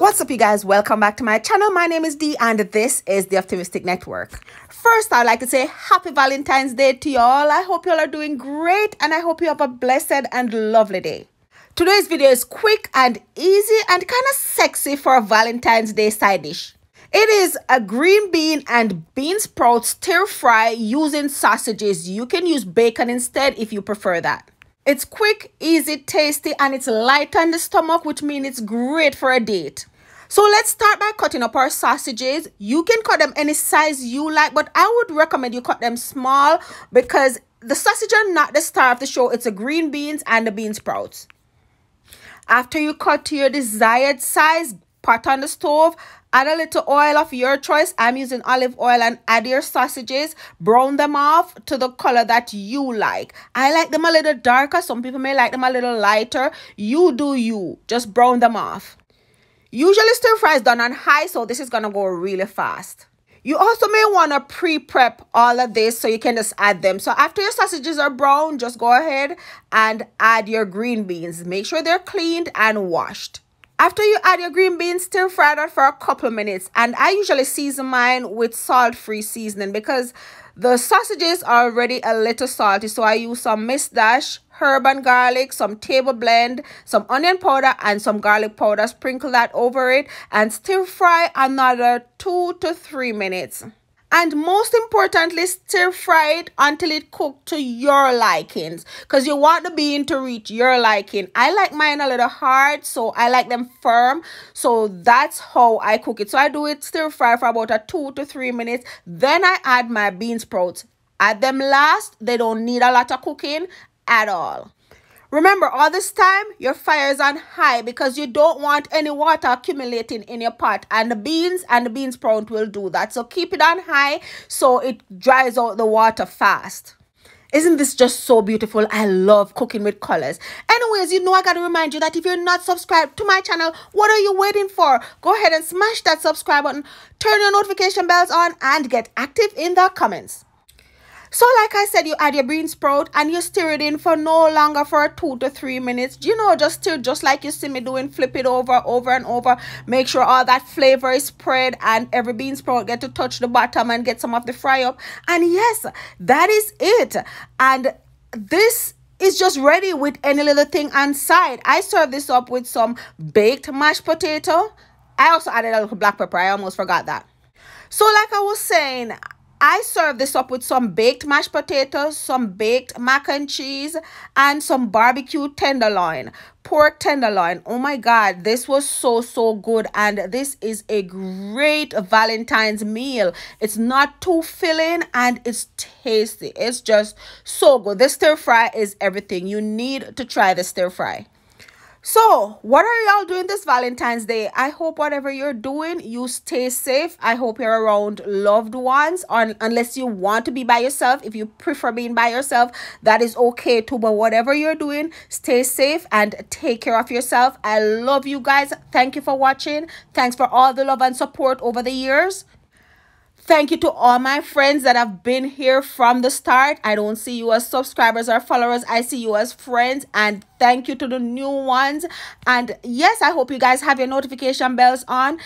What's up, you guys? Welcome back to my channel. My name is Dee and this is the Optimistic Network. First, I'd like to say happy Valentine's Day to y'all. I hope y'all are doing great and I hope you have a blessed and lovely day. Today's video is quick and easy and kind of sexy for a Valentine's Day side dish. It is a green bean and bean sprout stir fry using sausages. You can use bacon instead if you prefer that. It's quick, easy, tasty, and it's light on the stomach, which means it's great for a date. So let's start by cutting up our sausages. You can cut them any size you like, but I would recommend you cut them small because the sausage are not the star of the show. It's the green beans and the bean sprouts. After you cut to your desired size, pot on the stove, add a little oil of your choice. I'm using olive oil, and add your sausages. Brown them off to the color that you like. I like them a little darker. Some people may like them a little lighter. You do you. Just brown them off. Usually stir fry is done on high, so this is going to go really fast. You also may want to pre-prep all of this so you can just add them. So after your sausages are brown, just go ahead and add your green beans. Make sure they're cleaned and washed. After you add your green beans, stir fry that for a couple of minutes. And I usually season mine with salt-free seasoning because the sausages are already a little salty. So I use some Miss Dash, herb and garlic, some table blend, some onion powder, and some garlic powder. Sprinkle that over it and stir fry another 2 to 3 minutes. And most importantly, stir fry it until it cooks to your likings, because you want the bean to reach your liking. I like mine a little hard, so I like them firm. So that's how I cook it. So I do it stir fry for about a 2 to 3 minutes. Then I add my bean sprouts. Add them last. They don't need a lot of cooking at all. Remember, all this time, your fire is on high because you don't want any water accumulating in your pot. And the beans and the bean sprout will do that. So keep it on high so it dries out the water fast. Isn't this just so beautiful? I love cooking with colors. Anyways, you know I got to remind you that if you're not subscribed to my channel, what are you waiting for? Go ahead and smash that subscribe button, turn your notification bells on, and get active in the comments. So like I said, you add your bean sprout and you stir it in for no longer for 2 to 3 minutes. You know, just stir just like you see me doing. Flip it over and over. Make sure all that flavor is spread and every bean sprout get to touch the bottom and get some of the fry up. And yes, that is it. And this is just ready with any little thing on side. I serve this up with some baked mashed potato. I also added a little black pepper. I almost forgot that. So like I was saying, I serve this up with some baked mashed potatoes, some baked mac and cheese, and some barbecue tenderloin, pork tenderloin. Oh my God, this was so good. And this is a great Valentine's meal. It's not too filling and it's tasty. It's just so good. This stir fry is everything. You need to try the stir fry. So, what are y'all doing this Valentine's Day? I hope whatever you're doing, you stay safe. I hope you're around loved ones, unless you want to be by yourself. If you prefer being by yourself, that is okay too. But whatever you're doing, stay safe and take care of yourself. I love you guys. Thank you for watching. Thanks for all the love and support over the years. Thank you to all my friends that have been here from the start. I don't see you as subscribers or followers. I see you as friends. And thank you to the new ones. And yes, I hope you guys have your notification bells on.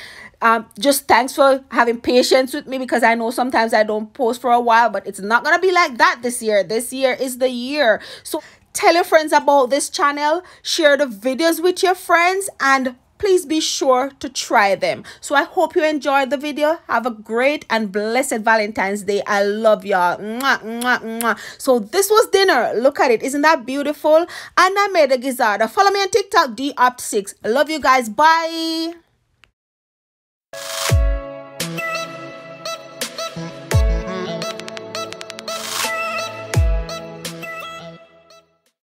Just thanks for having patience with me because I know sometimes I don't post for a while. But it's not going to be like that this year. This year is the year. So tell your friends about this channel. Share the videos with your friends. And please be sure to try them. So I hope you enjoyed the video. Have a great and blessed Valentine's Day. I love y'all. So this was dinner. Look at it. Isn't that beautiful? And I made a gizzardo. Follow me on TikTok, DOpt6. I love you guys. Bye.